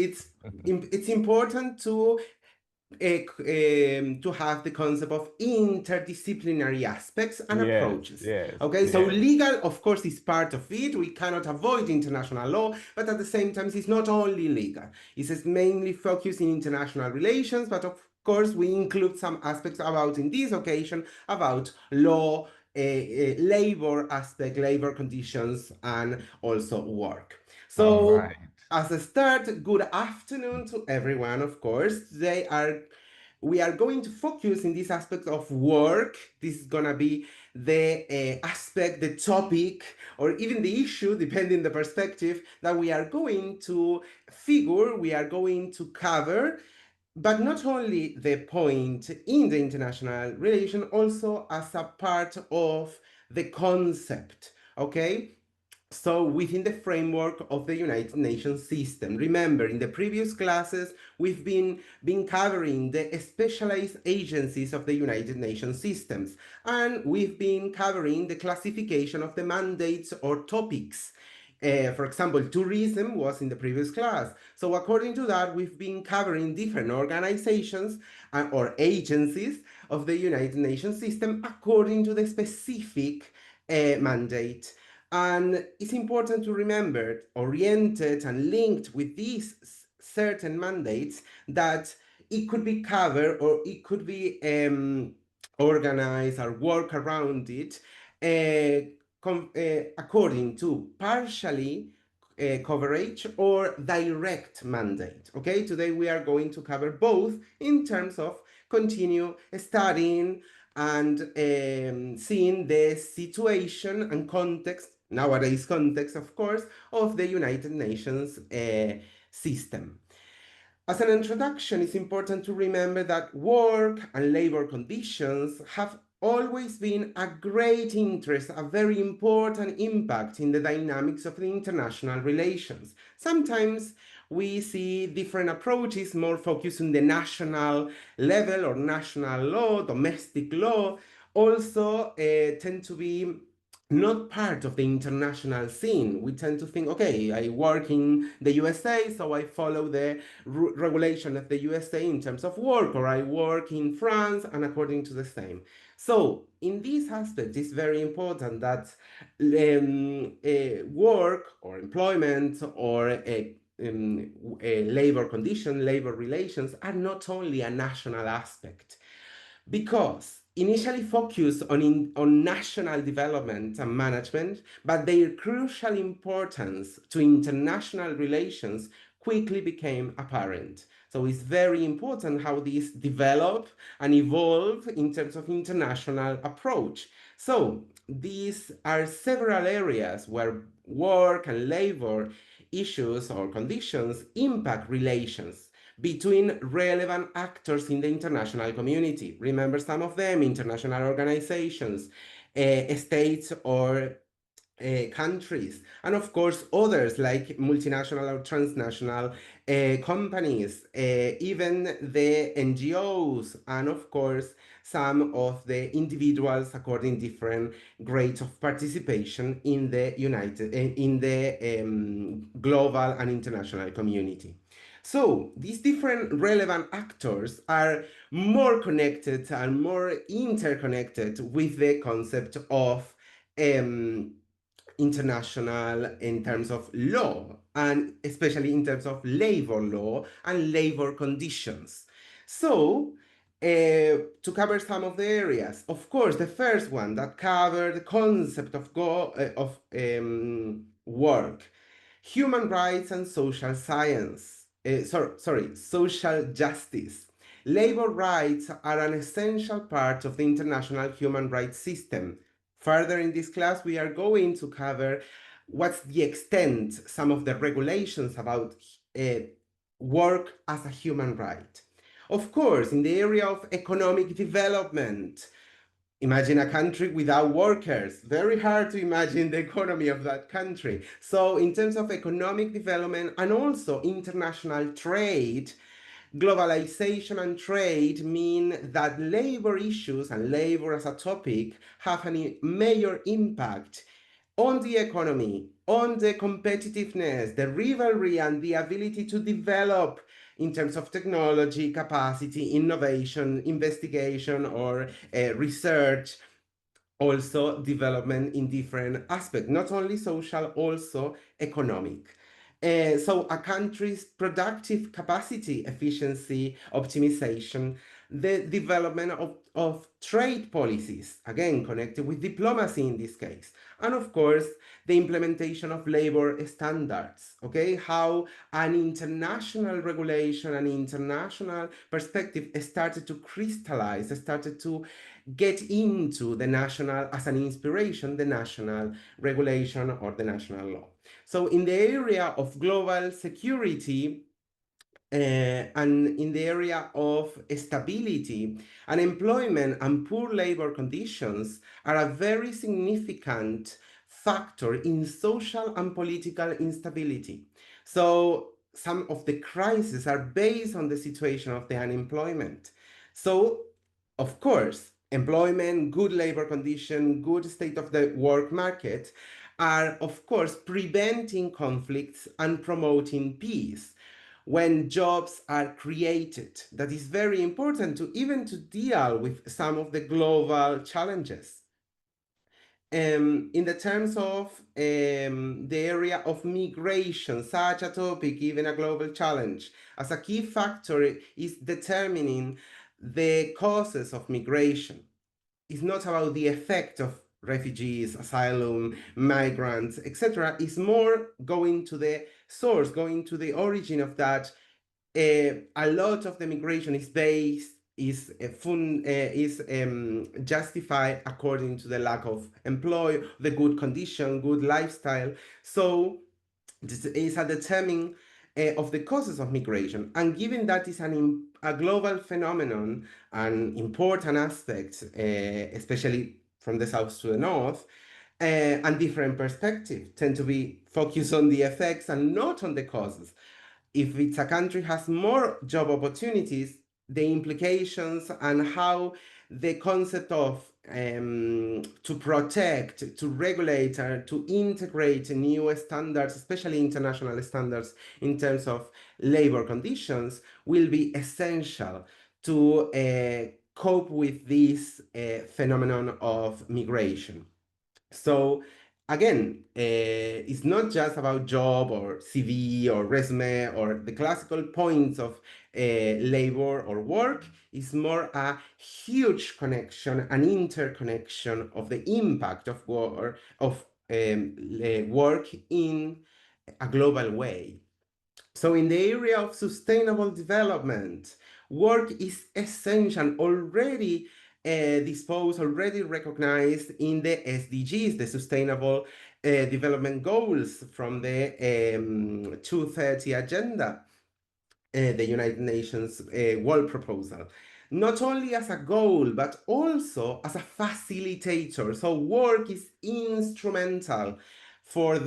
it's important to have the concept of interdisciplinary aspects and Yes, approaches. yes, Okay, so yes. legal, of course, is part of it. We cannot avoid international law, but at the same time, it's not only legal. It's mainly focused in international relations, but of course, we include some aspects about, in this occasion, about law, labor aspect, labor conditions, and also work. All So right. as a start, good afternoon to everyone, of course. We are going to focus in this aspect of work. This is gonna be the aspect, the topic, or even the issue, depending the perspective, that we are going to figure, we are going to cover, but not only the point in the international relation, also as a part of the concept, okay? So within the framework of the United Nations system. Remember, in the previous classes, we've been covering the specialized agencies of the United Nations systems, and we've been covering the classification of the mandates or topics. For example, tourism was in the previous class. So according to that, we've been covering different organizations or agencies of the United Nations system according to the specific mandate. And it's important to remember, oriented and linked with these certain mandates, that it could be covered or it could be organized or work around it according to partially coverage or direct mandate. Okay, today we are going to cover both in terms of continue studying and seeing the situation and context, nowadays context, of course, of the United Nations system. As an introduction, it's important to remember that work and labor conditions have always been a great interest, a very important impact in the dynamics of the international relations. Sometimes we see different approaches more focused on the national level or national law, domestic law, also tend to be not part of the international scene. We tend to think, okay, I work in the USA, so I follow the regulation of the USA in terms of work, or I work in France and according to the same. So in this aspect, it's very important that work or employment or labor condition, labor relations are not only a national aspect, because initially focused on national development and management, but their crucial importance to international relations quickly became apparent. So it's very important how these develop and evolve in terms of international approach. So these are several areas where work and labor issues or conditions impact relations between relevant actors in the international community. Remember some of them: international organizations, states or countries, and of course others like multinational or transnational companies, even the NGOs, and of course some of the individuals according different grades of participation in the global and international community. So these different relevant actors are more connected and more interconnected with the concept of um, international in terms of law, and especially in terms of labor law and labor conditions. So, to cover some of the areas, of course, the first one that covered the concept of work, human rights and social science, social justice. Labor rights are an essential part of the international human rights system. Further in this class, we are going to cover what's the extent, some of the regulations about uh, work as a human right. Of course, in the area of economic development, imagine a country without workers. Very hard to imagine the economy of that country. So, in terms of economic development and also international trade, globalization and trade mean that labor issues and labor as a topic have a major impact on the economy, on the competitiveness, the rivalry, and the ability to develop in terms of technology, capacity, innovation, investigation, or research, also development in different aspects, not only social, also economic. So a country's productive capacity, efficiency, optimization, the development of trade policies, again, connected with diplomacy in this case, and of course, the implementation of labor standards, okay? How an international regulation, an international perspective started to crystallize, started to get into the national, as an inspiration, the national regulation or the national law. So in the area of global security, and in the area of stability, unemployment and poor labor conditions are a very significant factor in social and political instability. So some of the crises are based on the situation of the unemployment. So, of course, employment, good labor condition, good state of the work market are, of course, preventing conflicts and promoting peace when jobs are created. That is very important to even to deal with some of the global challenges. In the terms of the area of migration, such a topic, even a global challenge, as a key factor is determining the causes of migration. It's not about the effect of refugees, asylum, migrants, etc. It's more going to the source, going to the origin of that. A lot of the migration is based is justified according to the lack of employ, the good condition, good lifestyle. So this is a determining of the causes of migration, and given that is a global phenomenon, an important aspect, especially from the south to the north, and different perspectives tend to be focused on the effects and not on the causes. If it's a country has more job opportunities, the implications and how the concept of to protect, to regulate, to integrate new standards, especially international standards in terms of labor conditions, will be essential to cope with this phenomenon of migration. So again, it's not just about job or CV or resume or the classical points of labor or work. It's more a huge connection, an interconnection of the impact of work in a global way. So in the area of sustainable development, work is essential, already disposed, already recognized in the SDGs, the Sustainable Development Goals from the 2030 Agenda, the United Nations World Proposal. Not only as a goal, but also as a facilitator. So work is instrumental for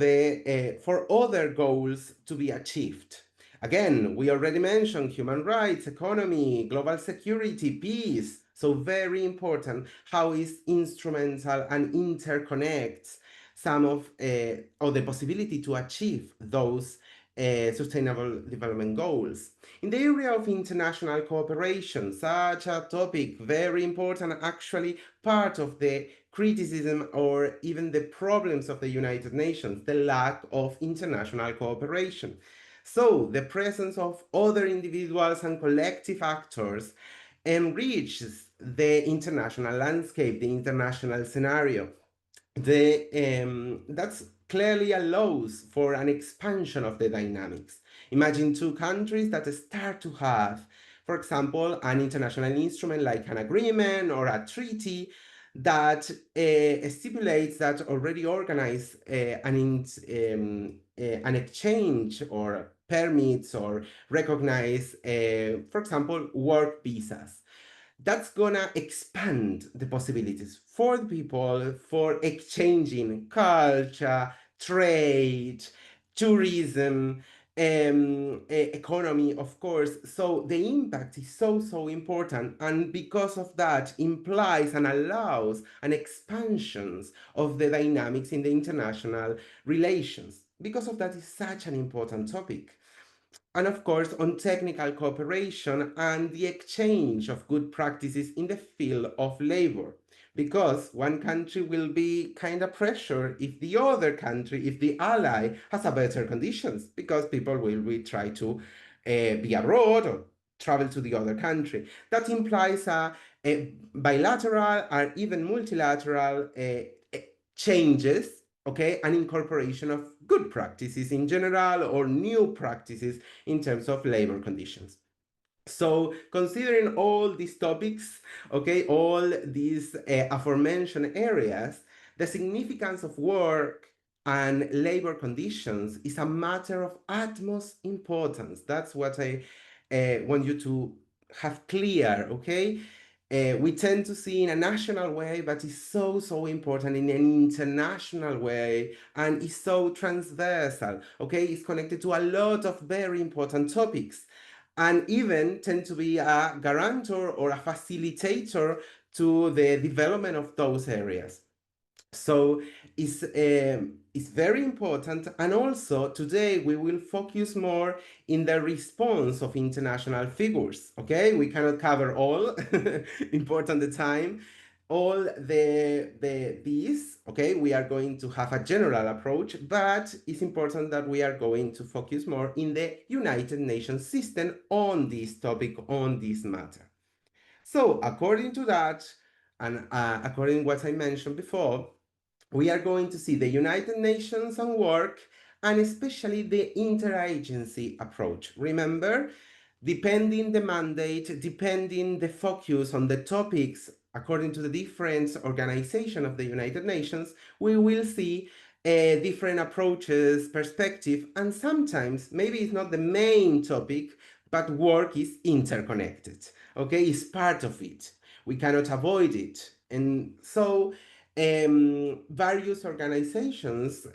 for other goals to be achieved. Again, we already mentioned human rights, economy, global security, peace. So very important how is instrumental and interconnects some of or the possibility to achieve those sustainable development goals. In the area of international cooperation, such a topic, very important, actually part of the criticism or even the problems of the United Nations, the lack of international cooperation. So the presence of other individuals and collective actors enriches the international landscape, the international scenario. That's clearly allows for an expansion of the dynamics. Imagine two countries that start to have, for example, an international instrument like an agreement or a treaty that stipulates that already organize an exchange or permits or recognize, for example, work visas. That's gonna expand the possibilities for the people for exchanging culture, trade, tourism, economy, of course. So the impact is so important, and because of that, implies and allows an expansions of the dynamics in the international relations. Because of that, is such an important topic. And of course, on technical cooperation and the exchange of good practices in the field of labor. Because one country will be kind of pressure if the other country, if the ally has a better conditions, because people will be try to be abroad or travel to the other country. That implies a bilateral or even multilateral changes, okay, and incorporation of good practices in general or new practices in terms of labor conditions. So, considering all these topics, okay, all these aforementioned areas, the significance of work and labor conditions is a matter of utmost importance. That's what I want you to have clear, okay? We tend to see in a national way, but it's so important in an international way, and it's so transversal, okay? It's connected to a lot of very important topics, and even tend to be a guarantor or a facilitator to the development of those areas. So it's very important, and also today we will focus more in the response of international figures. Okay, we cannot cover all important the time, all the these. Okay, we are going to have a general approach, but it's important that we are going to focus more in the United Nations system on this topic, on this matter. So according to that, and according to what I mentioned before, we are going to see the United Nations and work, and especially the interagency approach. Remember, depending the mandate, depending the focus on the topics, according to the different organization of the United Nations, we will see different approaches, perspective, and sometimes maybe it's not the main topic, but work is interconnected. Okay, it's part of it. We cannot avoid it. And so various organizations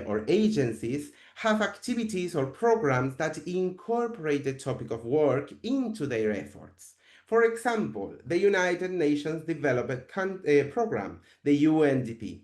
or agencies have activities or programs that incorporate the topic of work into their efforts. For example, the United Nations Development Program, the UNDP.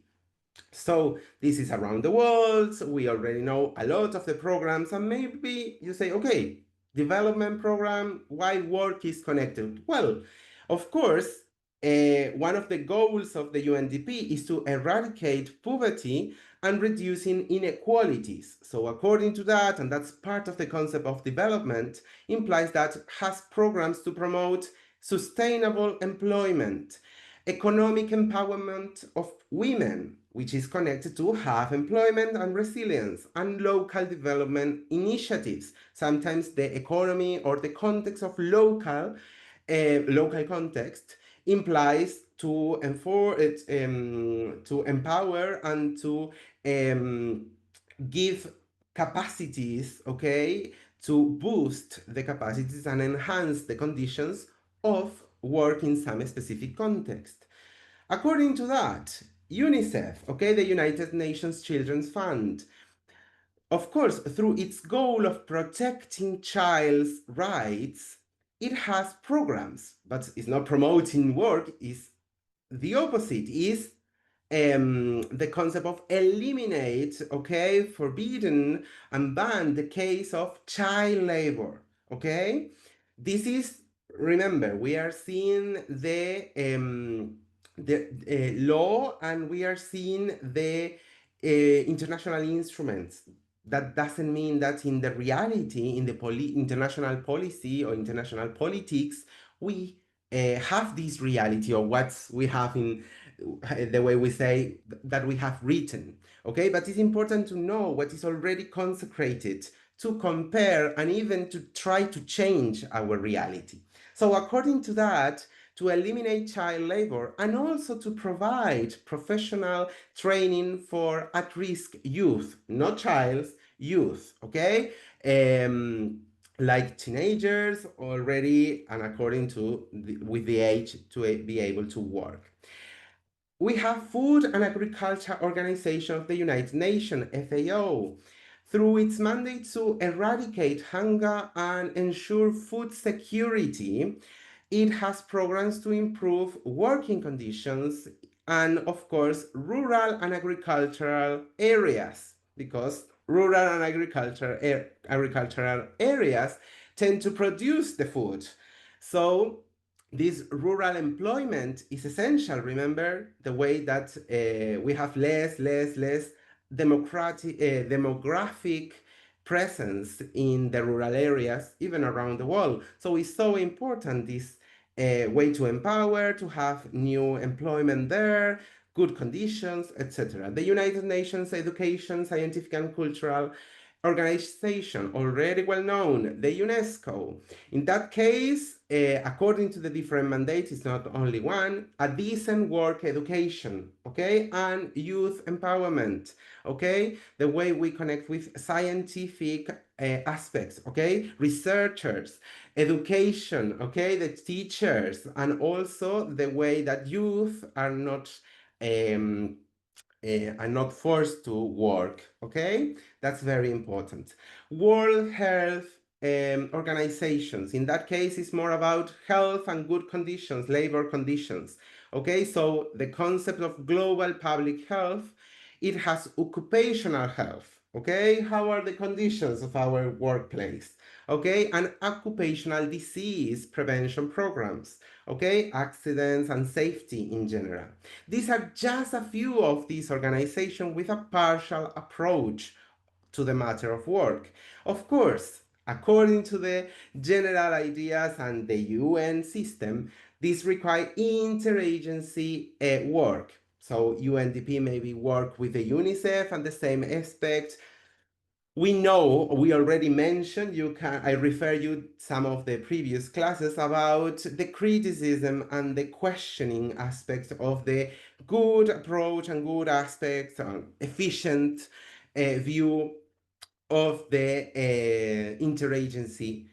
So this is around the world. So we already know a lot of the programs, and maybe you say, okay, development program, why work is connected? Well, of course, one of the goals of the UNDP is to eradicate poverty and reducing inequalities. So according to that, and that's part of the concept of development, implies that has programs to promote sustainable employment, economic empowerment of women, which is connected to have employment and resilience, and local development initiatives. Sometimes the economy or the context of local context implies to enforce it, to empower and to give capacities, okay, to boost the capacities and enhance the conditions of work in some specific context. According to that, UNICEF, okay, the United Nations Children's Fund, of course, through its goal of protecting child's rights, it has programs, but it's not promoting work, it's the opposite, is the concept of eliminate, okay, forbidden and ban the case of child labor, okay? This is, remember, we are seeing the law, and we are seeing the international instruments. That doesn't mean that in the reality, in the international policy or international politics, we have this reality or what we have in the way we say that we have written. Okay, but it's important to know what is already consecrated, to compare and even to try to change our reality. So according to that, to eliminate child labor and also to provide professional training for at-risk youth, not childs, youth, okay? Like teenagers already, and according to with the age to be able to work. We have Food and Agriculture Organization of the United Nations, FAO. Through its mandate to eradicate hunger and ensure food security, it has programs to improve working conditions and, of course, rural and agricultural areas, because rural and agricultural areas tend to produce the food. So this rural employment is essential. Remember the way that we have less demographic presence in the rural areas, even around the world. So it's so important, this way to empower, to have new employment there, good conditions, etc. The United Nations Education, Scientific and Cultural Organization, already well known, the UNESCO. In that case, according to the different mandates, it's not only one, a decent work education, okay, and youth empowerment, okay, the way we connect with scientific aspects, okay, researchers, education, okay, the teachers, and also the way that youth um, are not forced to work. Okay, that's very important. World Health organizations. In that case, it's more about health and good conditions, labor conditions. Okay, so the concept of global public health, it has occupational health. Okay, how are the conditions of our workplace? Okay, and occupational disease prevention programs. Okay, accidents and safety in general. These are just a few of these organizations with a partial approach to the matter of work. Of course, according to the general ideas and the UN system, this requires interagency work. So UNDP maybe work with the UNICEF and the same aspect. We know, we already mentioned, I refer you some of the previous classes about the criticism and the questioning aspects of the good approach and good aspects and efficient view of the interagency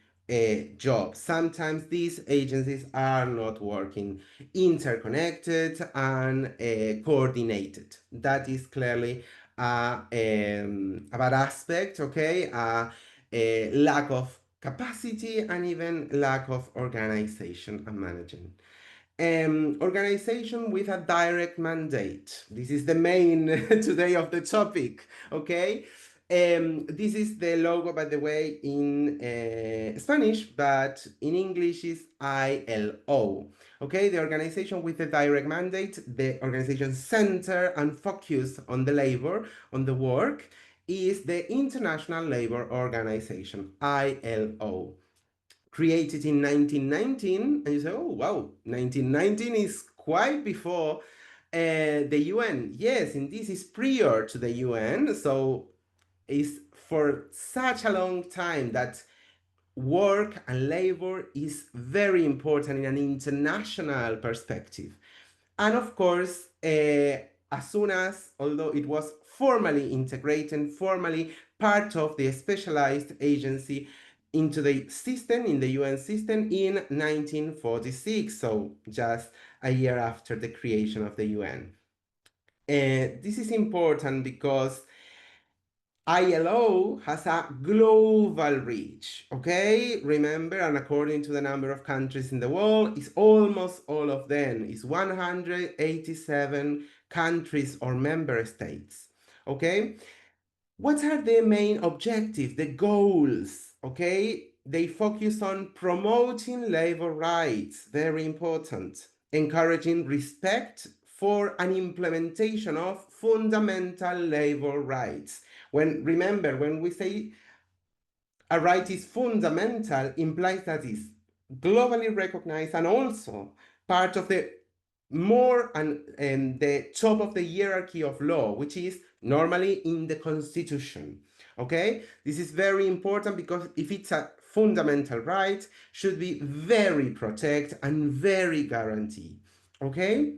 job. Sometimes these agencies are not working interconnected and coordinated. That is clearly a bad aspect, okay? A lack of capacity and even lack of organization and management. Organization with a direct mandate. This is the main today of the topic, okay? This is the logo, by the way, in Spanish, but in English is ILO. Okay, the organization with the direct mandate, the organization center and focus on the labor, on the work, is the International Labor Organization, ILO, created in 1919. And you say, oh wow, 1919 is quite before the UN. Yes, and this is prior to the UN, so it's for such a long time that work and labor is very important in an international perspective. And of course, as soon as, although it was formally integrated, formally part of the specialized agency into the system, in the UN system, in 1946, so just a year after the creation of the UN. This is important because ILO has a global reach, okay? Remember, and according to the number of countries in the world, it's almost all of them. It's 187 countries or member states, okay? What are the main objectives, the goals, okay? They focus on promoting labor rights, very important, encouraging respect for an implementation of fundamental labor rights. Remember, when we say a right is fundamental, implies that it's globally recognized and also part of the more and the top of the hierarchy of law, which is normally in the Constitution. Okay, this is very important because if it's a fundamental right, should be very protect and very guarantee. Okay,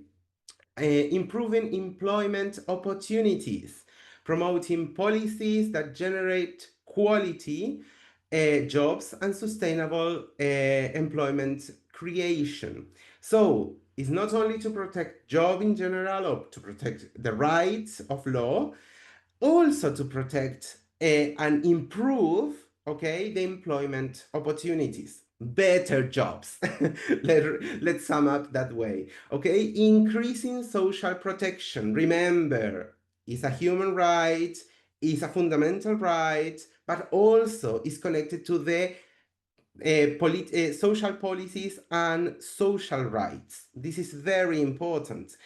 improving employment opportunities, promoting policies that generate quality jobs and sustainable employment creation. So it's not only to protect job in general or to protect the rights of law, also to protect and improve, okay, the employment opportunities, better jobs. Let's sum up that way. Okay, increasing social protection. Remember, it's a human right, is a fundamental right, but also is connected to the social policies and social rights. This is very important.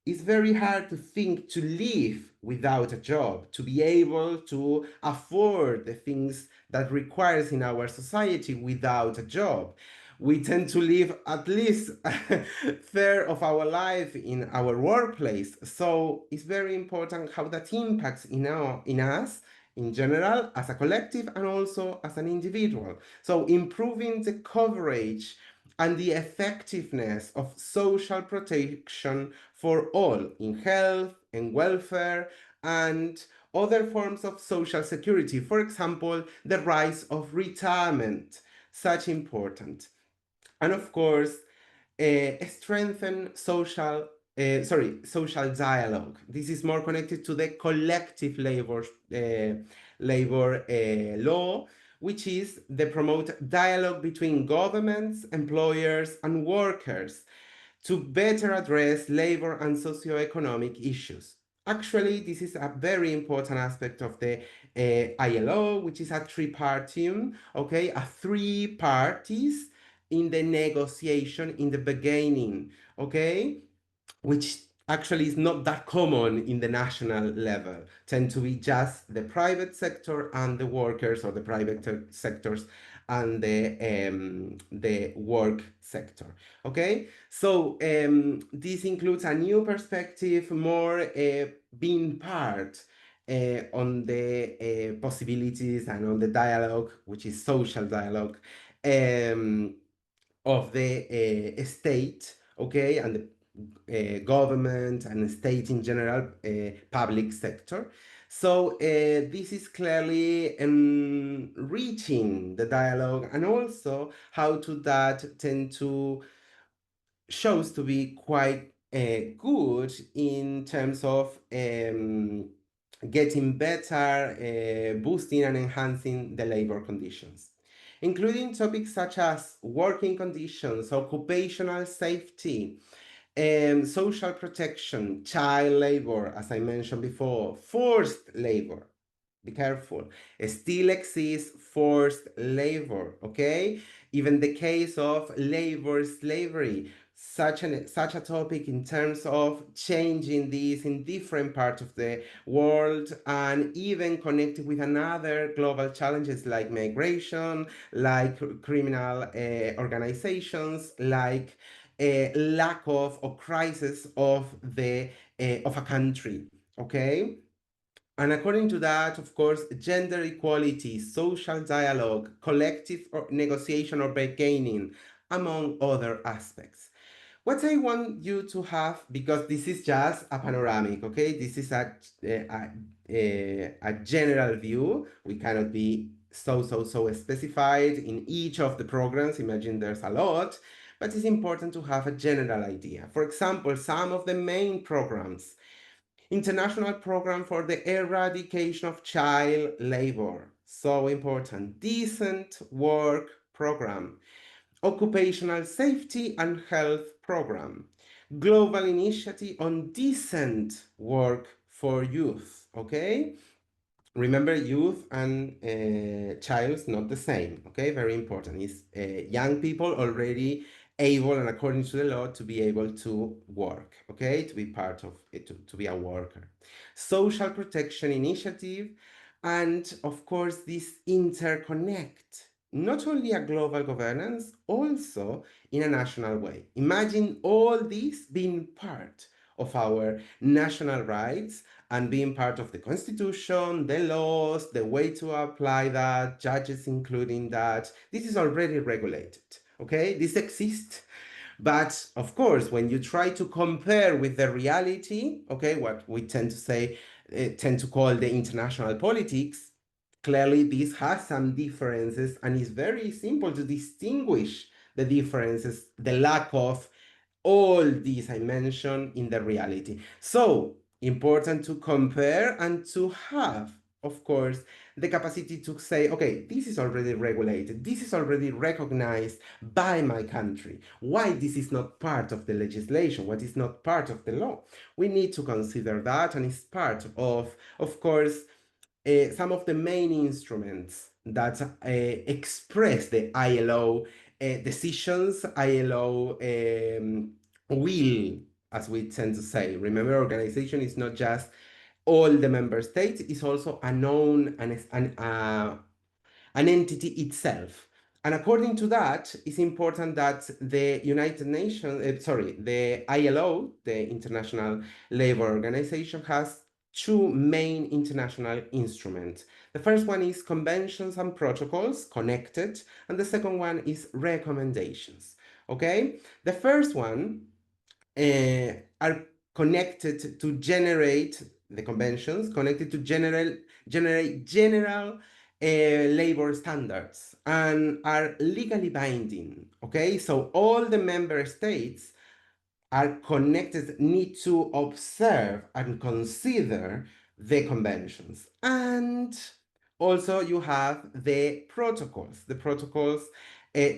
It's very hard to think to live without a job, to be able to afford the things that requires in our society without a job. We tend to live at least a third of our life in our workplace. So it's very important how that impacts in us in general as a collective and also as an individual. So improving the coverage and the effectiveness of social protection for all in health and welfare and other forms of social security. For example, the rise of retirement, such important. And of course, strengthen social dialogue. This is more connected to the collective labor law, which is the promote dialogue between governments, employers, and workers to better address labor and socioeconomic issues. Actually, this is a very important aspect of the ILO, which is a tripartium, okay, a three parties in the negotiation in the beginning, okay, which actually is not that common in the national level, tend to be just the private sector and the workers, or the private sectors and the work sector. Okay, so this includes a new perspective, more being part on the possibilities and on the dialogue, which is social dialogue, um, of the state, okay, and the government and state in general, public sector. So this is clearly reaching the dialogue, and also how to that tend to shows to be quite good in terms of getting better, boosting and enhancing the labor conditions, including topics such as working conditions, occupational safety, social protection, child labor, as I mentioned before, forced labor. Be careful. Still exists forced labor, okay? Even the case of labor slavery, such a topic in terms of changing this in different parts of the world, and even connected with another global challenges like migration, like criminal organizations, like a lack of or crisis of the of a country, okay. And according to that, of course, gender equality, social dialogue, collective or negotiation or bargaining, among other aspects. What I want you to have, because this is just a panoramic, okay? This is a general view. We cannot be so specified in each of the programs. Imagine there's a lot, but it's important to have a general idea. For example, some of the main programs: International Program for the Eradication of Child Labor, so important. Decent Work Program, Occupational Safety and Health Program, Global Initiative on Decent Work for Youth, okay? Remember, youth and child's not the same, okay? Very important. It's young people already able and according to the law to be able to work, okay? To be part of it, to be a worker. Social protection initiative, and of course, this interconnect not only a global governance, also in a national way. Imagine all this being part of our national rights and being part of the constitution, the laws, the way to apply that, judges including that. This is already regulated, okay? This exists. But of course, when you try to compare with the reality, okay, what we tend to say, tend to call the international politics, clearly this has some differences, and it's very simple to distinguish the differences, the lack of all these I mentioned in the reality. So important to compare and to have of course, the capacity to say, okay, this is already regulated, this is already recognized by my country. Why this is not part of the legislation? What is not part of the law? We need to consider that, and it's part of course, some of the main instruments that express the ILO decisions, ILO will, as we tend to say. Remember, organization is not just all the member states, it's also a known and an entity itself. And according to that, it's important that the United Nations, the ILO, the International Labour Organization, has two main international instruments. The first one is conventions and protocols connected, and the second one is recommendations. Okay? The first one are connected to generate the conventions connected to generate general labor standards and are legally binding. Okay, so all the member states are connected need to observe and consider the conventions. And also you have the protocols. The protocols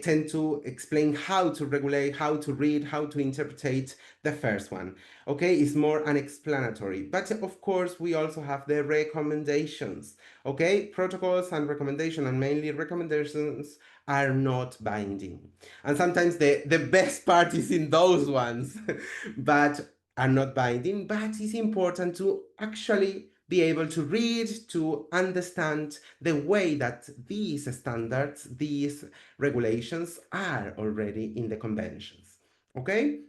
tend to explain how to regulate, how to read, how to interpret the first one. Okay, it's more unexplanatory. But of course, we also have the recommendations. Okay, protocols and recommendation, and mainly recommendations, are not binding. And sometimes the best part is in those ones, but are not binding. But it's important to actually be able to read, to understand the way that these standards, these regulations are already in the conventions. Okay?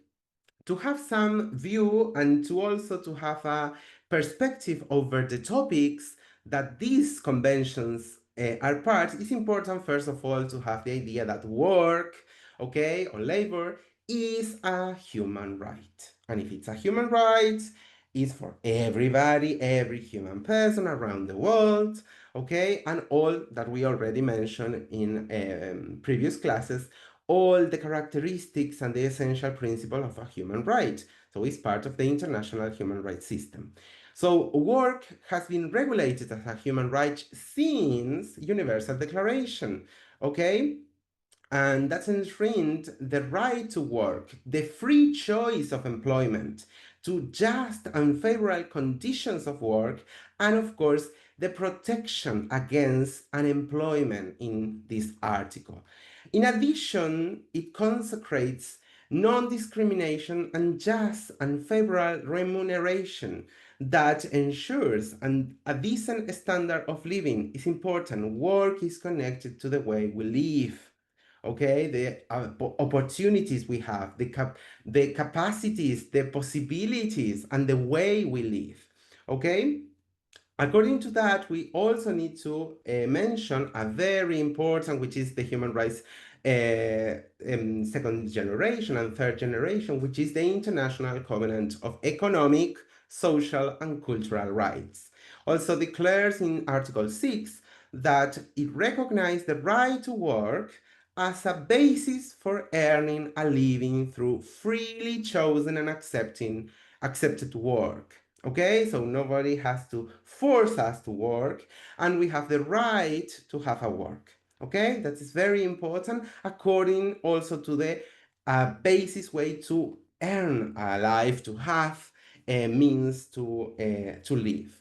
To have some view and to also to have a perspective over the topics that these conventions are part, it's important first of all to have the idea that work, okay, or labor is a human right. And if it's a human right, it's for everybody, every human person around the world, okay, and all that we already mentioned in previous classes, all the characteristics and the essential principle of a human right. So it's part of the international human rights system. So work has been regulated as a human right since Universal Declaration, okay? And that's enshrined the right to work, the free choice of employment, to just and favorable conditions of work, and of course, the protection against unemployment in this article. In addition, it consecrates non-discrimination and just and favorable remuneration that ensures a decent standard of living is important. Work is connected to the way we live, okay, the opportunities we have, the capacities, the possibilities, and the way we live, okay. According to that, we also need to mention a very important, which is the human rights second generation and third generation, which is the International Covenant of Economic, Social, and Cultural Rights. Also declares in Article 6 that it recognizes the right to work as a basis for earning a living through freely chosen and accepted work. Okay, so nobody has to force us to work, and we have the right to have a work. Okay, that is very important, according also to the basis way to earn a life, to have a means to live.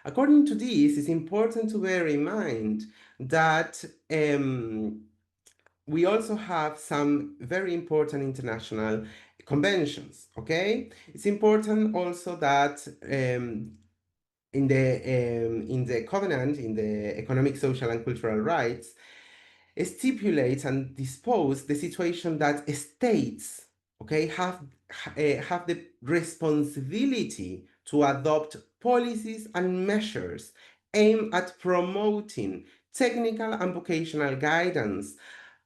According to this, it's important to bear in mind that we also have some very important international conventions. Okay, it's important also that in the covenant, in the economic, social, and cultural rights, stipulates and dispose the situation that states, okay, have the responsibility to adopt policies and measures aimed at promoting technical and vocational guidance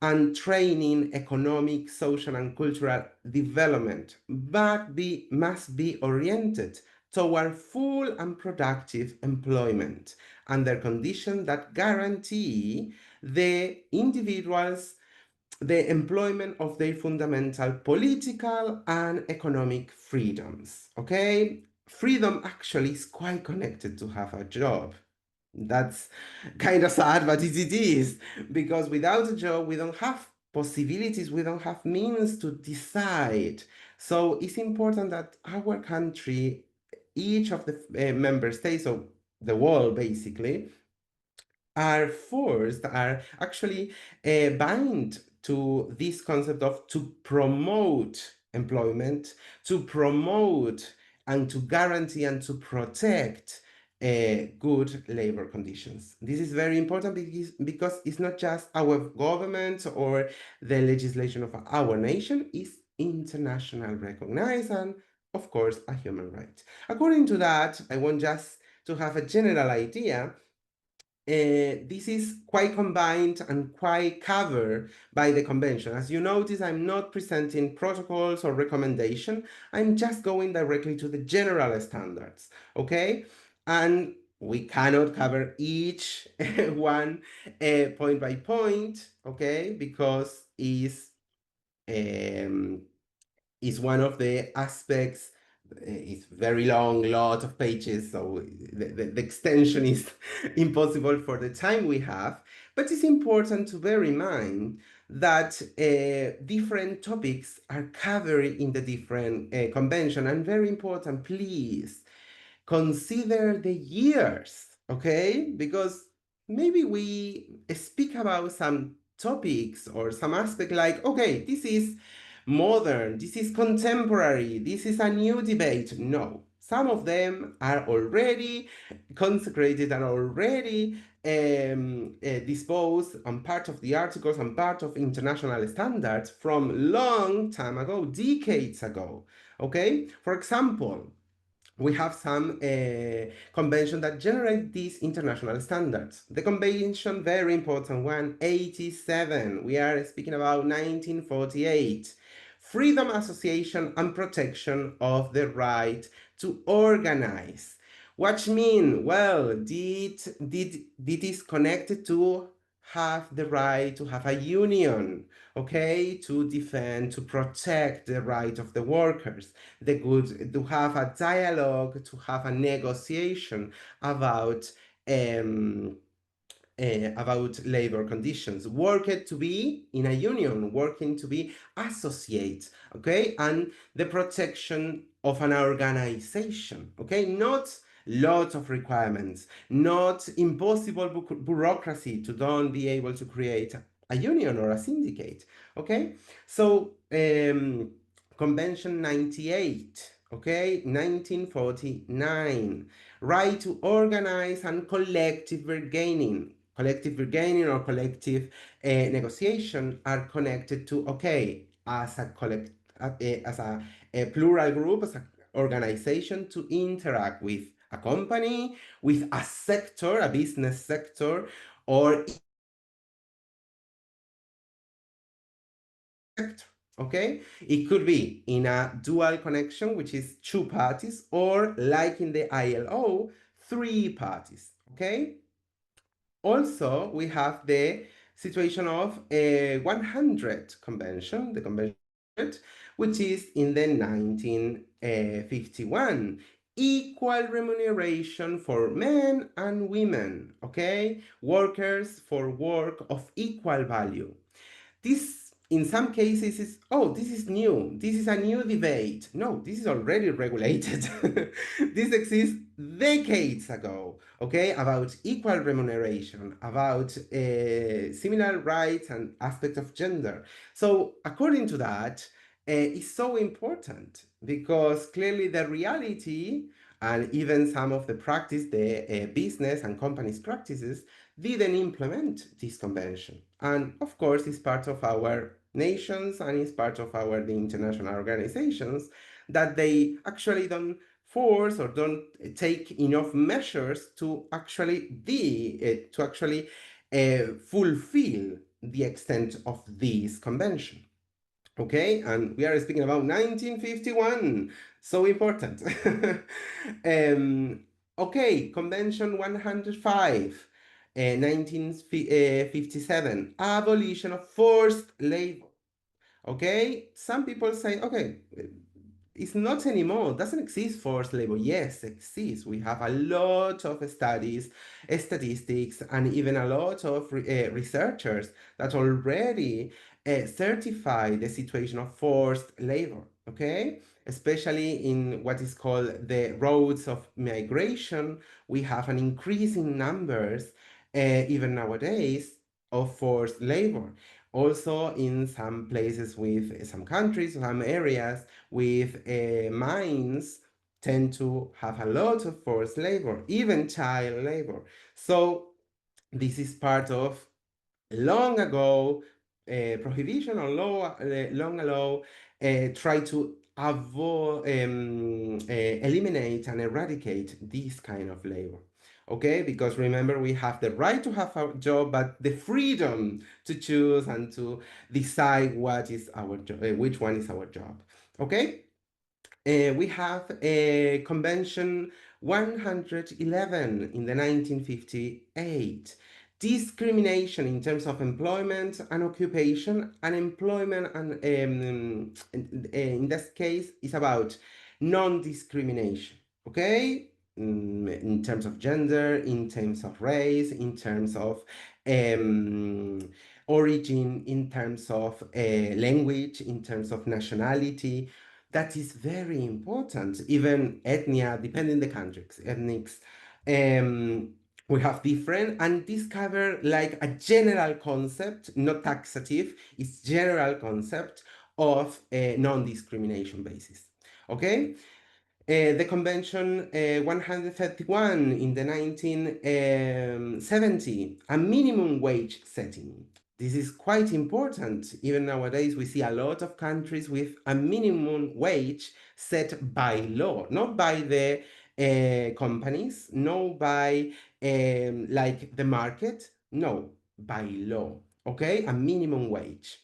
and training economic, social, and cultural development, but must be oriented toward full and productive employment under conditions that guarantee the individuals the employment of their fundamental political and economic freedoms. Okay, freedom actually is quite connected to have a job. That's kind of sad, but it is, because without a job, we don't have possibilities, we don't have means to decide. So it's important that our country, each of the member states of the world, basically, are actually bind to this concept of to promote employment, to promote and to guarantee and to protect good labor conditions. This is very important because it's not just our government or the legislation of our nation, it's international recognized and of course a human right. According to that, I want just to have a general idea. This is quite combined and quite covered by the convention. As you notice, I'm not presenting protocols or recommendation. I'm just going directly to the general standards, okay? And we cannot cover each one point by point, okay? Because um, is one of the aspects. It's very long, lot of pages, so the extension is impossible for the time we have. But it's important to bear in mind that different topics are covered in the different convention, and very important, please consider the years, okay? Because maybe we speak about some topics or some aspect like, okay, this is modern, this is contemporary, this is a new debate. No, some of them are already consecrated and already disposed on part of the articles and part of international standards from long time ago, decades ago. Okay, for example, we have some convention that generate these international standards. The convention, very important one, 87. We are speaking about 1948. Freedom, association, and protection of the right to organize. What mean? Well, did is connected to have the right to have a union, okay, to defend, to protect the right of the workers, the good, to have a dialogue, to have a negotiation about um, about labor conditions, working to be in a union, working to be associate, okay, and the protection of an organization, okay, not lots of requirements, not impossible bureaucracy to don't be able to create a union or a syndicate, okay. So convention 98, okay, 1949, right to organize and collective bargaining or collective negotiation are connected to, okay, as a as a plural group, as an organization, to interact with a company, with a sector, a business sector, or sector. Okay, it could be in a dual connection, which is two parties, or like in the ILO, three parties. Okay. Also, we have the situation of a 100 convention, the convention, which is in the 1951. Equal remuneration for men and women, okay? Workers for work of equal value. This, in some cases, is, oh, this is new. This is a new debate. No, this is already regulated. This exists decades ago, okay, about equal remuneration, about similar rights and aspects of gender. So, according to that, it's so important because clearly the reality and even some of the practice, the business and companies practices, didn't implement this convention. And of course, it's part of our nations and it's part of our the international organizations that they actually don't force or don't take enough measures to actually fulfill the extent of this convention. Okay, and we are speaking about 1951, so important. um, okay, Convention 105, 1957, abolition of forced labor. Okay, some people say, okay, it's not anymore, doesn't exist forced labor. Yes, exists. We have a lot of studies, statistics, and even a lot of researchers that already certify the situation of forced labor, okay? Especially in what is called the roads of migration, we have an increasing numbers, even nowadays, of forced labor. Also, in some places with some countries, some areas with mines tend to have a lot of forced labor, even child labor. So this is part of long ago prohibition or law, long ago, try to avoid, eliminate and eradicate this kind of labor. Okay, because remember, we have the right to have a job, but the freedom to choose and to decide what is our which one is our job. Okay, we have a Convention 111 in the 1958. Discrimination in terms of employment and occupation, and employment and in this case is about non-discrimination. Okay, in terms of gender, in terms of race, in terms of um, origin, in terms of language, in terms of nationality, that is very important. Even ethnia, depending the countries, ethnics. Um, we have different, and discover like a general concept, not taxative, it's general concept of a non-discrimination basis. Okay, the Convention 131 in the 1970, a minimum wage setting. This is quite important. Even nowadays, we see a lot of countries with a minimum wage set by law, not by the companies, no by like the market, no, by law. Okay, a minimum wage.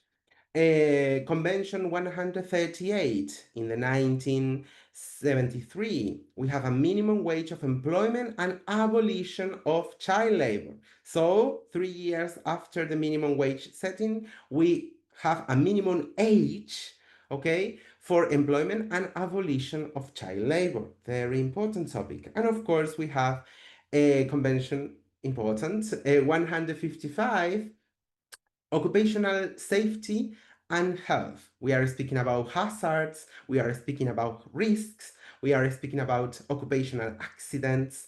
Convention 138 in the 1973, we have a minimum wage of employment and abolition of child labor. So 3 years after the minimum wage setting, we have a minimum age, okay, for employment and abolition of child labor. Very important topic. And of course, we have a convention important, 155, occupational safety and health. We are speaking about hazards, we are speaking about risks, we are speaking about occupational accidents.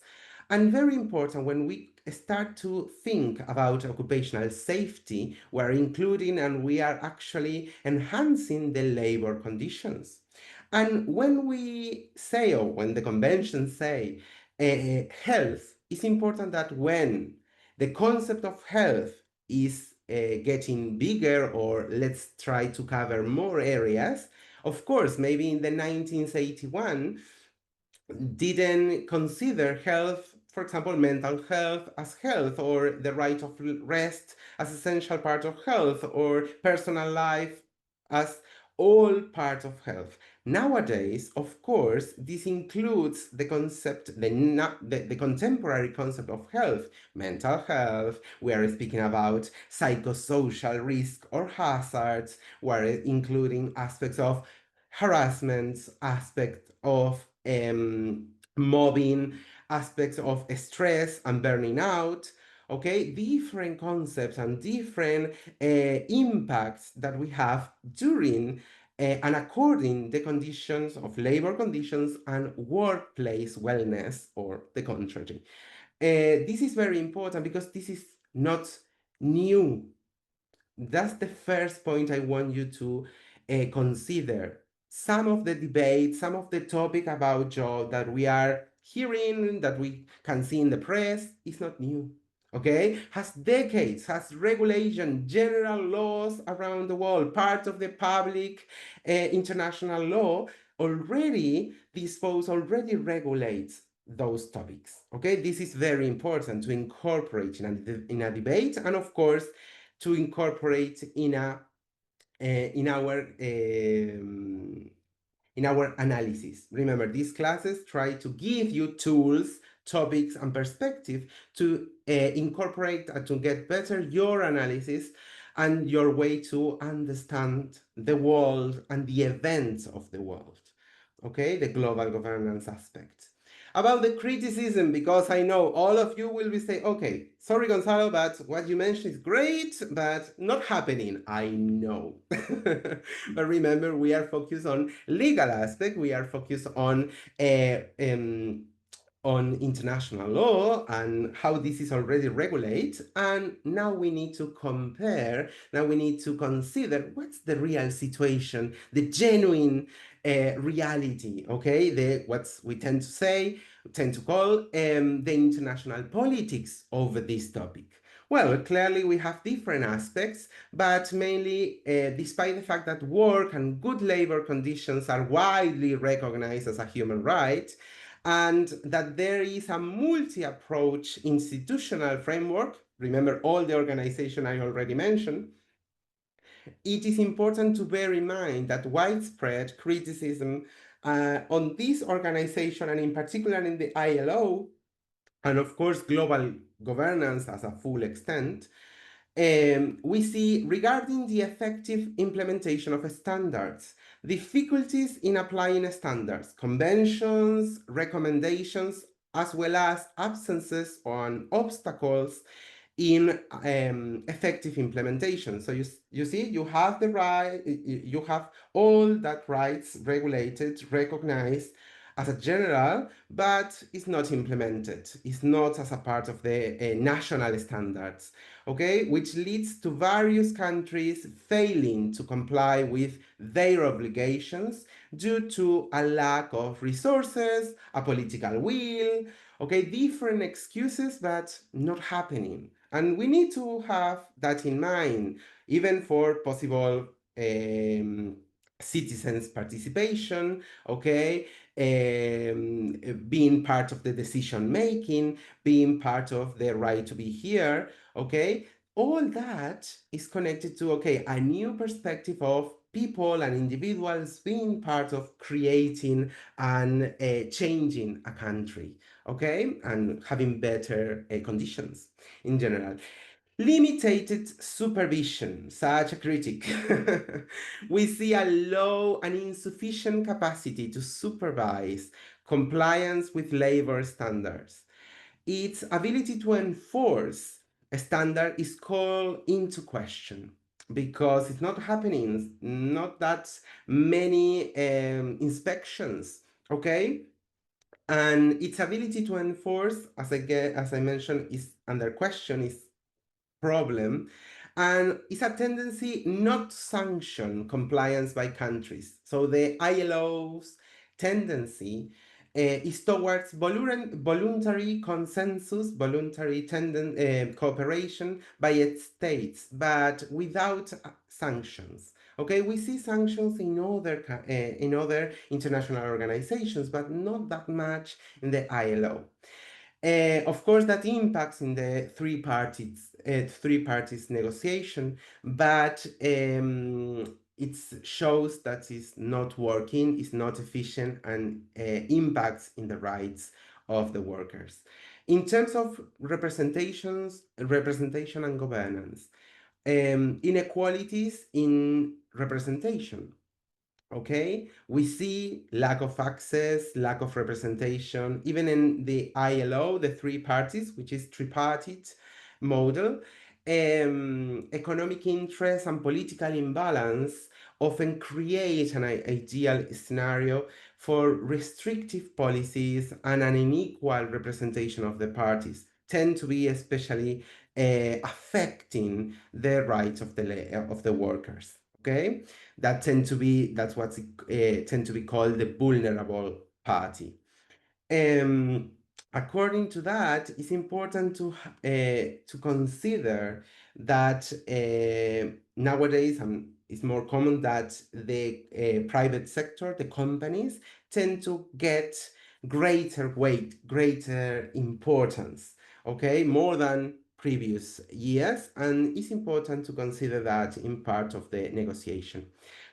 And very important, when we start to think about occupational safety, we're including and we are actually enhancing the labor conditions. And when we say, or when the conventions say, health, it's important that when the concept of health is getting bigger, or let's try to cover more areas. Of course, maybe in the 1981, didn't consider health, for example, mental health as health, or the right of rest as essential part of health, or personal life as all part of health. Nowadays, of course, this includes the concept, the contemporary concept of health, mental health. We are speaking about psychosocial risk or hazards. We are including aspects of harassment, aspects of mobbing, aspects of stress and burning out. Okay, different concepts and different impacts that we have during and according the conditions of labor conditions and workplace wellness, or the contrary. This is very important because this is not new. That's the first point I want you to consider. Some of the debate, some of the topic about job that we are hearing, that we can see in the press, is not new. Okay, has decades, has regulation, general laws around the world, part of the public international law already dispose, already regulates those topics. Okay, this is very important to incorporate in a debate, and of course to incorporate in a in our analysis. Remember, these classes try to give you tools, topics, and perspective to incorporate and to get better your analysis and your way to understand the world and the events of the world. okay, the global governance aspect. About the criticism, because I know all of you will be saying, okay, sorry, Gonzalo, but what you mentioned is great, but not happening. I know. But remember, we are focused on legal aspect. We are focused uh, um, on international law and how this is already regulated. And now we need to compare, now we need to consider what's the real situation, the genuine reality, okay? The what's we tend to call the international politics over this topic. Well, clearly we have different aspects, but mainly, despite the fact that work and good labor conditions are widely recognized as a human right, and that there is a multi-approach institutional framework, remember all the organization I already mentioned, it is important to bear in mind that widespread criticism on this organization, and in particular in the ILO, and of course global governance as a full extent, we see regarding the effective implementation of standards, difficulties in applying standards, conventions, recommendations, as well as absences on obstacles in effective implementation. So you see, you have the right, you have all that rights regulated, recognized as a general, but it's not implemented. It's not as a part of the national standards, okay? Which leads to various countries failing to comply with their obligations due to a lack of resources, a political will, okay? Different excuses, but not happening. And we need to have that in mind, even for possible citizens' participation, okay? Being part of the decision making, being part of the right to be here, okay? All that is connected to, okay, a new perspective of people and individuals being part of creating and changing a country, okay, and having better conditions in general. Limited supervision, such a critic. We see a low and insufficient capacity to supervise compliance with labor standards. Its ability to enforce a standard is called into question because it's not happening, not that many inspections, okay? And its ability to enforce, as I mentioned, is under question, is problem, and it's a tendency not to sanction compliance by countries. So the ILO's tendency is towards voluntary consensus, cooperation by its states, but without sanctions. Okay, we see sanctions in other international organizations, but not that much in the ILO. Of course, that impacts in the three parties negotiation, but it shows that it's not working, it's not efficient, and impacts in the rights of the workers. In terms of representation and governance, inequalities in representation, okay, we see lack of access, lack of representation, even in the ILO, the three parties, which is tripartite model. Economic interest and political imbalance often create an ideal scenario for restrictive policies, and an unequal representation of the parties tend to be especially affecting the rights of the workers, okay? That's what's tend to be called the vulnerable party. um, According to that, it's important to consider that nowadays, it's more common that the private sector, the companies, tend to get greater weight, greater importance, okay, more than previous years, and it's important to consider that in part of the negotiation.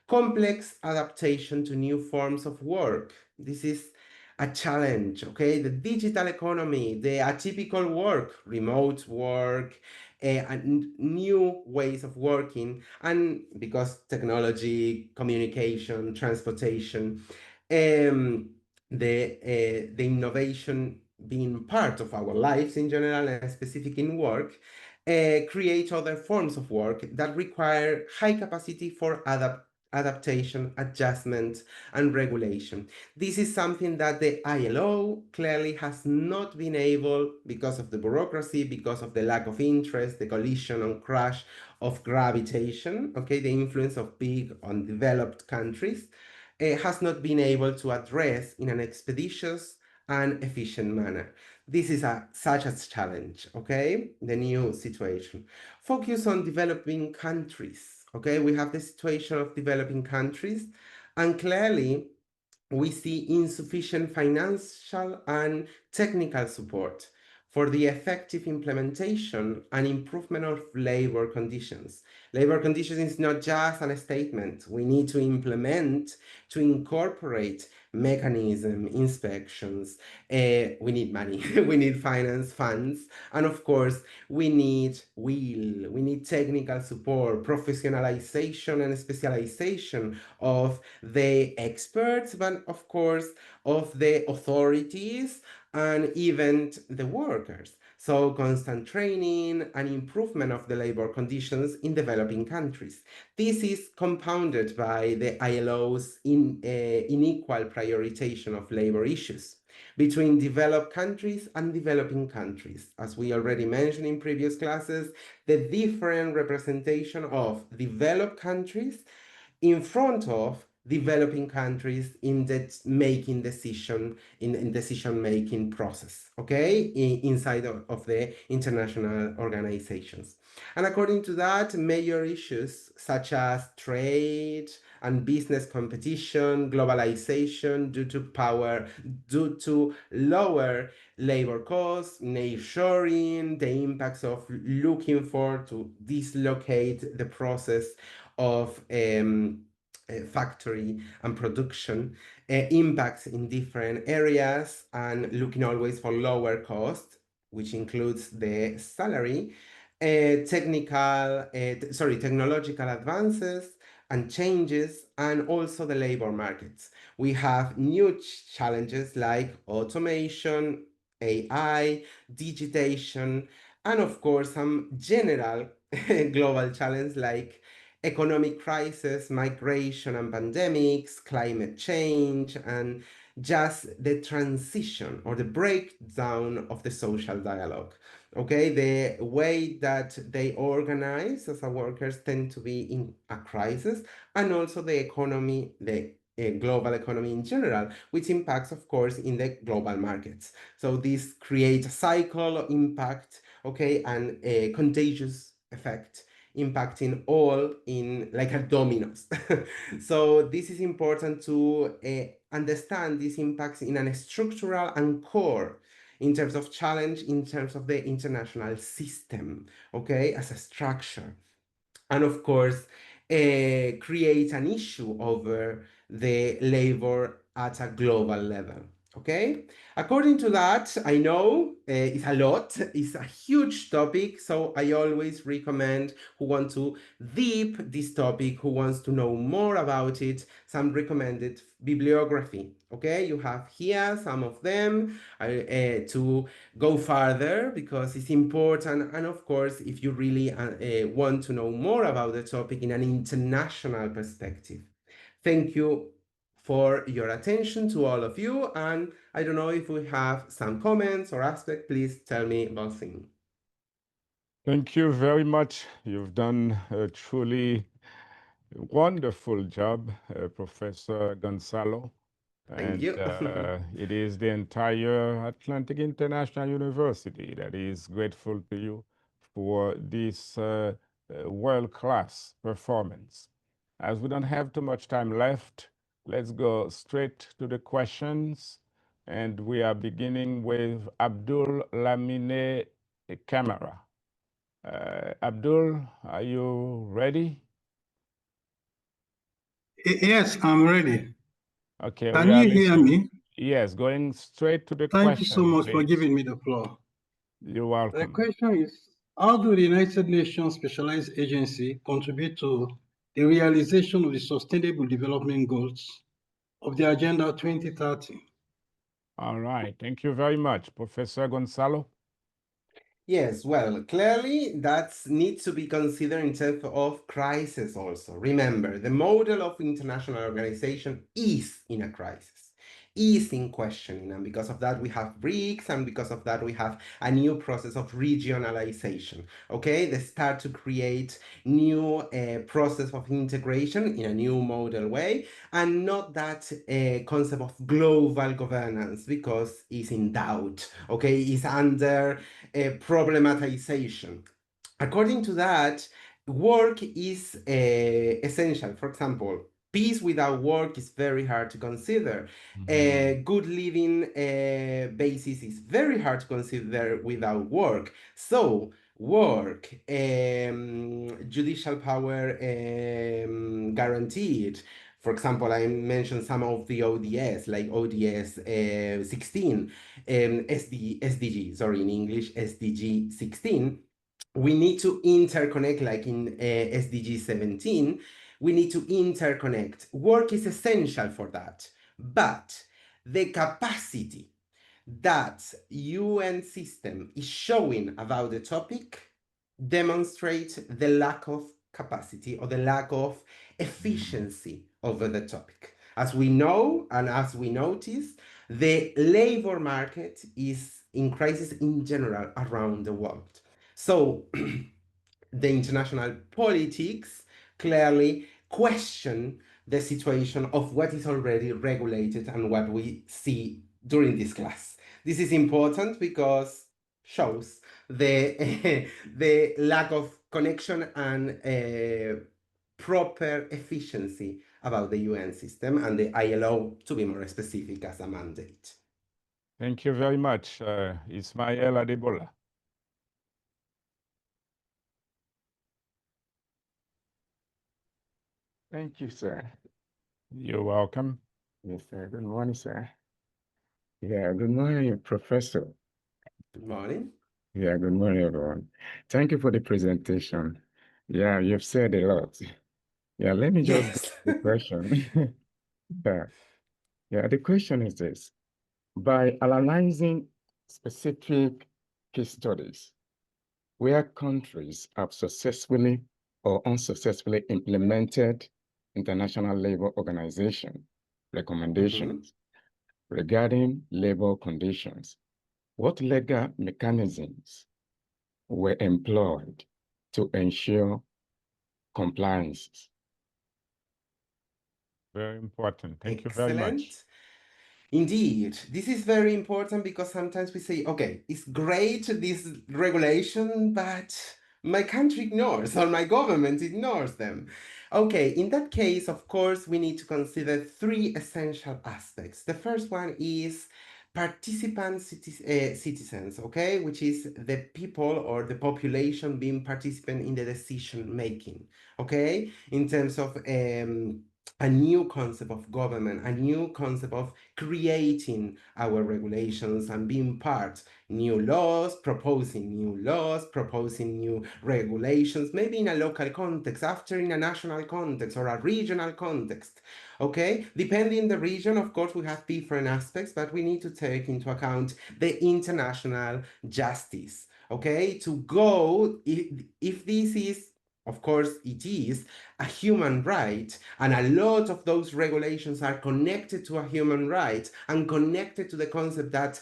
Complex adaptation to new forms of work. This is a challenge, okay? The digital economy, the atypical work, remote work, and new ways of working, and because technology, communication, transportation, um, the innovation being part of our lives in general and specific in work, create other forms of work that require high capacity for adaptation, adjustment, and regulation. This is something that the ILO clearly has not been able, because of the bureaucracy, because of the lack of interest, the collision and crash of gravitation, okay, the influence of big on developed countries, has not been able to address in an expeditious and efficient manner. This is such a challenge, okay? The new situation. Focus on developing countries, okay? We have the situation of developing countries, and clearly we see insufficient financial and technical support for the effective implementation and improvement of labor conditions. Labor conditions is not just a statement. We need to implement, to incorporate mechanism, inspections. We need money, we need finance, funds, and of course, we need will, we need technical support, professionalization and specialization of the experts, but of course of the authorities and even the workers. So constant training and improvement of the labor conditions in developing countries. This is compounded by the ILO's unequal prioritization of labor issues between developed countries and developing countries. As we already mentioned in previous classes, the different representation of developed countries in front of developing countries in that making decision in decision making process, okay, inside of the international organizations. And according to that, major issues such as trade and business competition, globalization due to lower labor costs, nearshoring, the impacts of looking for to dislocate the process of factory and production, impacts in different areas, and looking always for lower cost, which includes the salary, technological advances and changes, and also the labor markets. We have new challenges like automation, AI, digitization, and of course some general global challenge like economic crisis, migration and pandemics, climate change, and just the transition or the breakdown of the social dialogue. Okay, the way that they organize as a workers tend to be in a crisis, and also the economy, the global economy in general, which impacts, of course, in the global markets. So this creates a cycle of impact, okay, and a contagious effect impacting all in like a dominoes. So this is important to understand these impacts in a structural and core in terms of challenge, in terms of the international system, okay, as a structure. And of course, create an issue over the labor at a global level. Okay, according to that, I know it's a lot, it's a huge topic, so I always recommend who want to deep this topic, who wants to know more about it, some recommended bibliography. Okay, you have here some of them to go further because it's important. And of course, if you really want to know more about the topic in an international perspective. Thank you for your attention to all of you. And I don't know if we have some comments or aspect, please tell me about things. Thank you very much. You've done a truly wonderful job, Professor Gonzalo. Thank And you. it is the entire Atlantic International University that is grateful to you for this world-class performance. As we don't have too much time left, let's go straight to the questions. And we are beginning with Abdul Lamine Camara. Abdul, are you ready? Yes, I'm ready. Okay, we Can are you hear listening. me? Yes, going straight to the Thank you so question, much for please. giving me the floor. You're The welcome. question is, how do the United Nations Specialized Agency contribute to the realization of the Sustainable Development Goals of the Agenda 2030. All right. Thank you very much, Professor Gonzalo. Yes, well, clearly that needs to be considered in terms of crisis also. Remember, the model of international organization is in a crisis, is in questioning, and because of that we have BRICS, and because of that we have a new process of regionalization. Okay, they start to create new process of integration in a new model way, and not that concept of global governance because it's in doubt. Okay, it's under problematization. According to that, work is essential. For example, peace without work is very hard to consider. A good living basis is very hard to consider without work. So, work, judicial power guaranteed. For example, I mentioned some of the ODS, like ODS 16, SDG, sorry, in English, SDG 16. We need to interconnect, like in SDG 17, we need to interconnect. Work is essential for that, but the capacity that UN system is showing about the topic demonstrates the lack of capacity or the lack of efficiency over the topic. As we know and as we notice, the labor market is in crisis in general around the world. So the international politics clearly question the situation of what is already regulated and what we see during this class. This is important because shows the the lack of connection and proper efficiency about the UN system and the ILO, to be more specific, as a mandate. Thank you very much, Ismael Adebola. Thank you, sir. You're welcome. Yes, sir. Good morning, sir. Yeah, good morning, Professor. Good morning. Yeah, good morning, everyone. Thank you for the presentation. Yeah, you've said a lot. Yeah, let me just go to Yes. the question. Yeah, yeah, the question is this. By analyzing specific case studies where countries have successfully or unsuccessfully implemented International Labour Organization Mhm. recommendations regarding labor conditions, what legal mechanisms were employed to ensure compliance? Very important. Thank you very much. Excellent. Indeed, this is very important because sometimes we say, okay, it's great this regulation, but my country ignores or my government ignores them. Okay, in that case, of course, we need to consider three essential aspects. The first one is citizens, okay, which is the people or the population being participant in the decision making, okay, in terms of a new concept of government, a new concept of creating our regulations and being part, new laws, proposing new regulations, maybe in a local context, after in a national context or a regional context. Okay, depending the region, of course, we have different aspects, but we need to take into account the international justice. Okay, to go if this is, of course, it is a human right, and a lot of those regulations are connected to a human right and connected to the concept that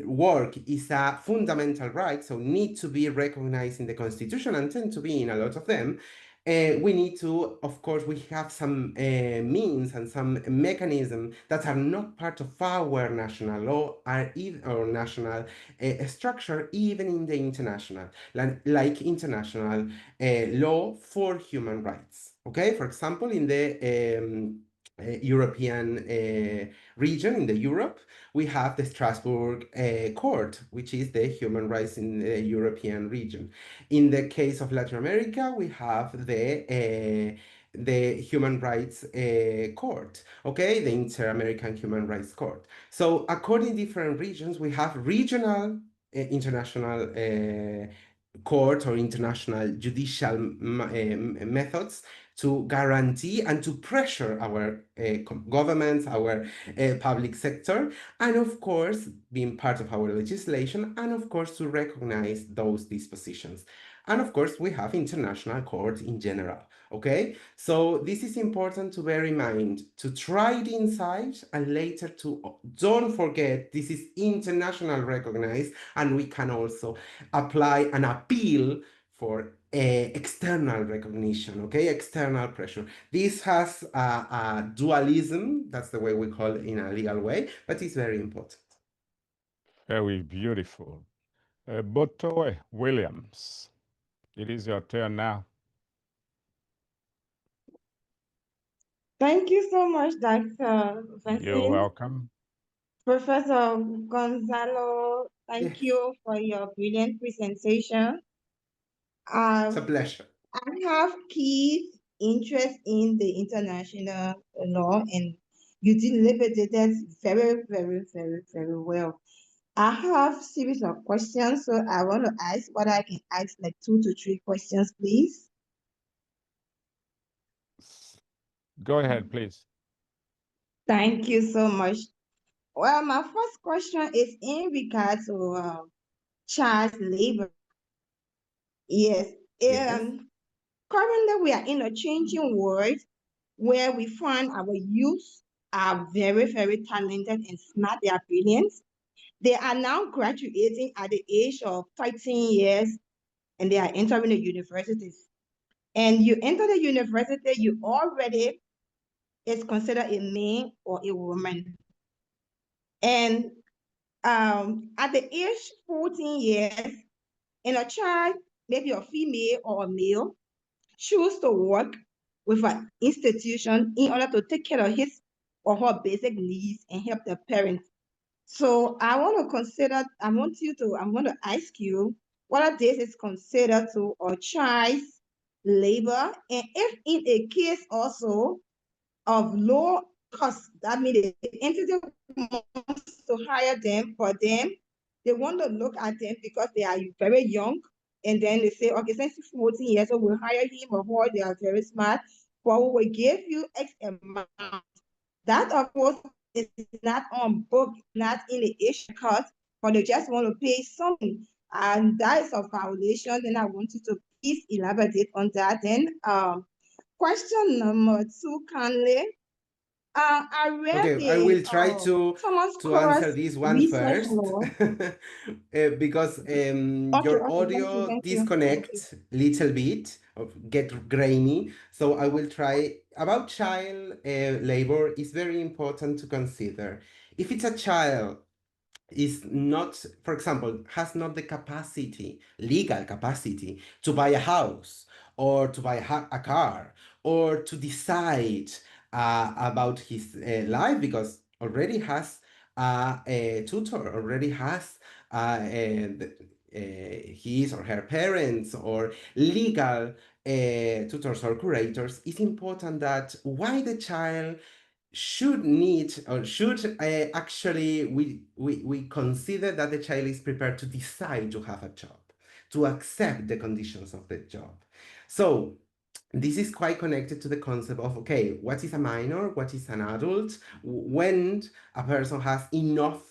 work is a fundamental right, so need to be recognized in the constitution and tend to be in a lot of them. We need to, of course, we have some means and some mechanism that are not part of our national law or national structure, even in the international, like international law for human rights. Okay, for example, in the European region, in the Europe, we have the Strasbourg Court, which is the human rights in the European region. In the case of Latin America, we have the Human Rights Court, okay, the Inter-American Human Rights Court. So according to different regions, we have regional international court or international judicial methods to guarantee and to pressure our governments, our public sector, and of course, being part of our legislation, and of course, to recognize those dispositions. And of course, we have international court in general. Okay, so this is important to bear in mind, to try it inside and later to don't forget this is international recognized, and we can also apply an appeal for external recognition, okay, external pressure. This has a dualism, that's the way we call it in a legal way, but it's very important. Very beautiful. Botoe Williams, it is your turn now. Thank you so much, Dr. You're Vincent. welcome. Professor Gonzalo, thank Yes, you for your brilliant presentation. it's a pleasure. I have key interest in the international law, and you delivered that very, very, very, very well. I have series of questions, so I want to ask what I can ask like 2 to 3 questions, please. Go ahead, please. Thank you so much. Well, my first question is in regard to child labor. Yes. Yes. Currently, we are in a changing world where we find our youth are very, very talented and smart. They are brilliant. They are now graduating at the age of 13 years and they are entering the universities. And you enter the university, you already is considered a man or a woman. And at the age 14 years, and a child, maybe a female or a male, choose to work with an institution in order to take care of his or her basic needs and help the parents. So I want to ask you whether this is considered to a child labor, and if in a case also of low cost, that means the entity wants to hire them, but then they want to look at them because they are very young, and then they say, okay, since he's 14 years old, we'll hire him or her, they are very smart, but we will give you X amount. That, of course, is not on book, not in the issue cut, but they just want to pay something. And that is a violation. Then I want you to please elaborate on that. Then question number two, kindly. I read Okay, I the will try Thomas to answer Cross this one research first law. because Okay, your okay, thank you, audio thank you, thank you. disconnect little bit or get grainy. So I will try about child labor is very important to consider. If it's a child is not, for example, has not the capacity, legal capacity, to buy a house or to buy a car or to decide about his life because already has a tutor, already has his or her parents or legal tutors or curators, it's important that why the child should need or should actually we consider that the child is prepared to decide to have a job, to accept the conditions of the job. So this is quite connected to the concept of okay, what is a minor, what is an adult, when a person has enough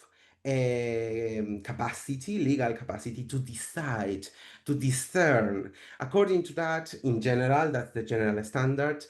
capacity, legal capacity to decide, to discern. According to that, in general, that's the general standard.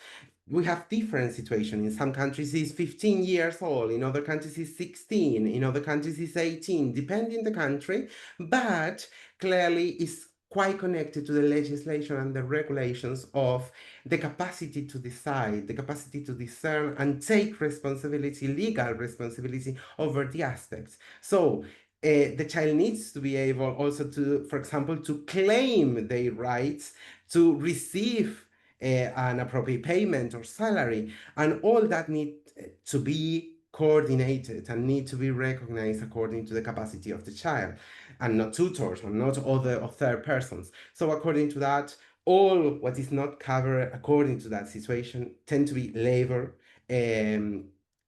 We have different situations. In some countries it's 15 years old, in other countries it's 16, in other countries it's 18, depending the country, but clearly it's quite connected to the legislation and the regulations of the capacity to decide, the capacity to discern and take responsibility, legal responsibility over the aspects. So the child needs to be able also to, for example, to claim their rights to receive an appropriate payment or salary, and all that need to be coordinated and need to be recognized according to the capacity of the child and not tutors or not other or third persons. So according to that, all what is not covered according to that situation tend to be labor, um,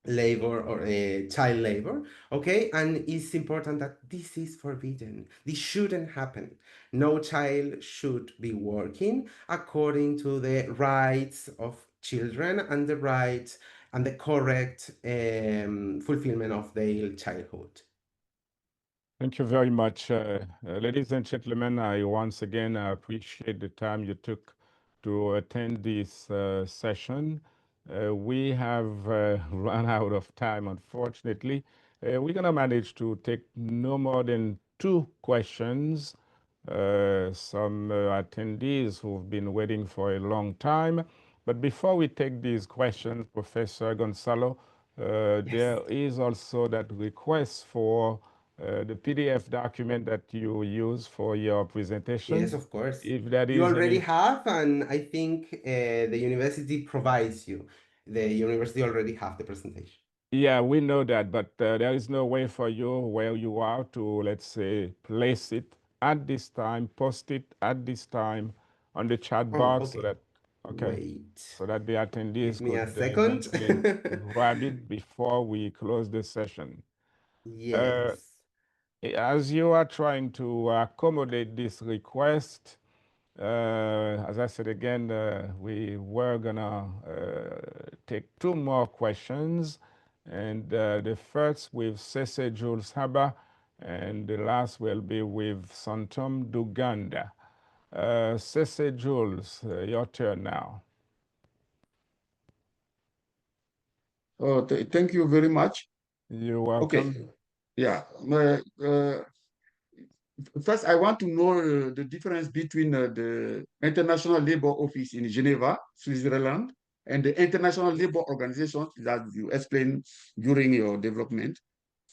labor or child labor. Okay, and it's important that this is forbidden. This shouldn't happen. No child should be working according to the rights of children and the rights and the correct fulfillment of their childhood. Thank you very much. Ladies and gentlemen, I once again appreciate the time you took to attend this session. We have run out of time, unfortunately. We're going to manage to take no more than two questions. Some attendees who've been waiting for a long time. But before we take these questions, Professor Gonzalo, Yes. there is also that request for the PDF document that you use for your Yes, presentation. of course. If that You is already any, have, and I think the university provides you. The university already have the presentation. yeah, we know that, but there is no way for you where you are to, let's say, place it at this time, post it at this time on the chat Oh, box so okay. that, okay, Wait. so that the Give attendees me a could second. eventually grab it before we close the session. Uh, Yes. as you are trying to accommodate this request, as I said again, we were gonna take two more questions, and the first with Sese Jules Haba, and the last will be with Santom Duganda. Sese Jules, your turn now. Thank you very much. You're Okay, welcome. yeah. First, I want to know the difference between the International Labour Office in Geneva, Switzerland, and the International Labour Organization that you explained during your development.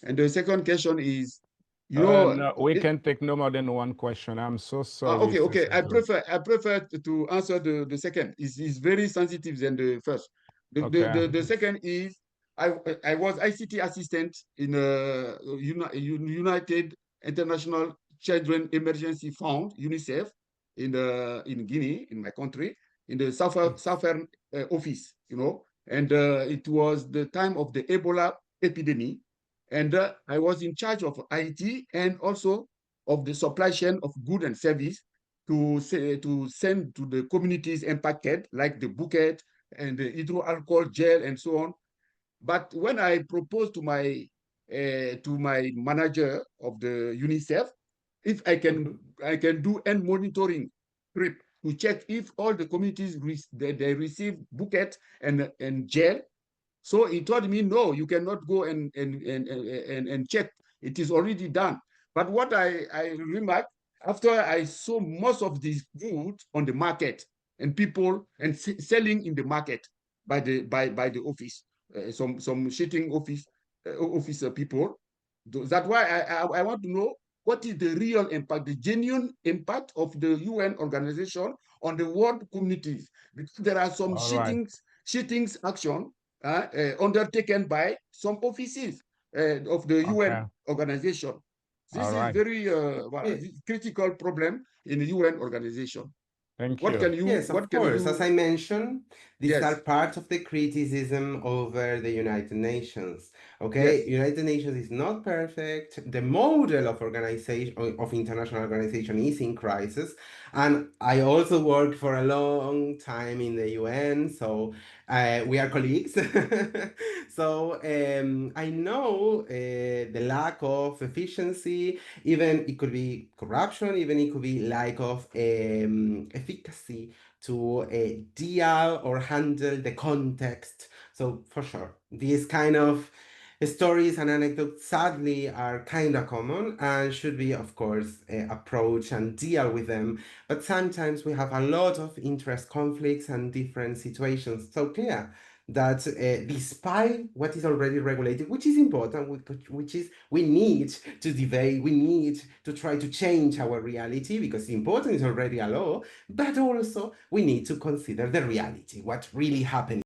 And the second question is, you know, No, we can take no more than one question. I'm so sorry, okay. Sese Jules. I prefer to answer the second. It's very sensitive than the first. Okay. The second is I was ICT assistant in United International Children Emergency Fund (UNICEF) in Guinea, in my country, in the Yes. southern office. And it was the time of the Ebola epidemic, and I was in charge of IT and also of the supply chain of goods and service to send to the communities impacted, like the bucket and the hydroalcohol gel and so on. But when I proposed to my manager of the UNICEF, if Mhm. I can do end monitoring trip to check if all the communities they receive bucket and gel, so he told me, no, you cannot go and check. It is already done. But what I remarked, after I saw most of these goods on the market and people and selling in the market by the office, some shitting officer people. That's why I want to know what is the real impact, the genuine impact of the UN organization on the world communities. Because there are some All right. shittings action undertaken by some offices of the Okay. UN organization. All This is right. very Yeah. critical problem in the UN organization. Thank you. Yes, of What can course. As you? I mentioned, these are Yes, part of the criticism over the United Nations. Okay, yes, United Nations is not perfect. The model of organization of international organization is in crisis, and I also worked for a long time in the UN, so we are colleagues. So I know the lack of efficiency, even it could be corruption, even it could be lack of efficacy to deal or handle the context. So for sure, these kind of stories and anecdotes sadly are kind of common and should be, of course, approached and deal with them. But sometimes we have a lot of interest conflicts and different situations. So clear that despite what is already regulated, which is important, which is we need to debate, we need to try to change our reality because the important is already a law, but also we need to consider the reality, what really happening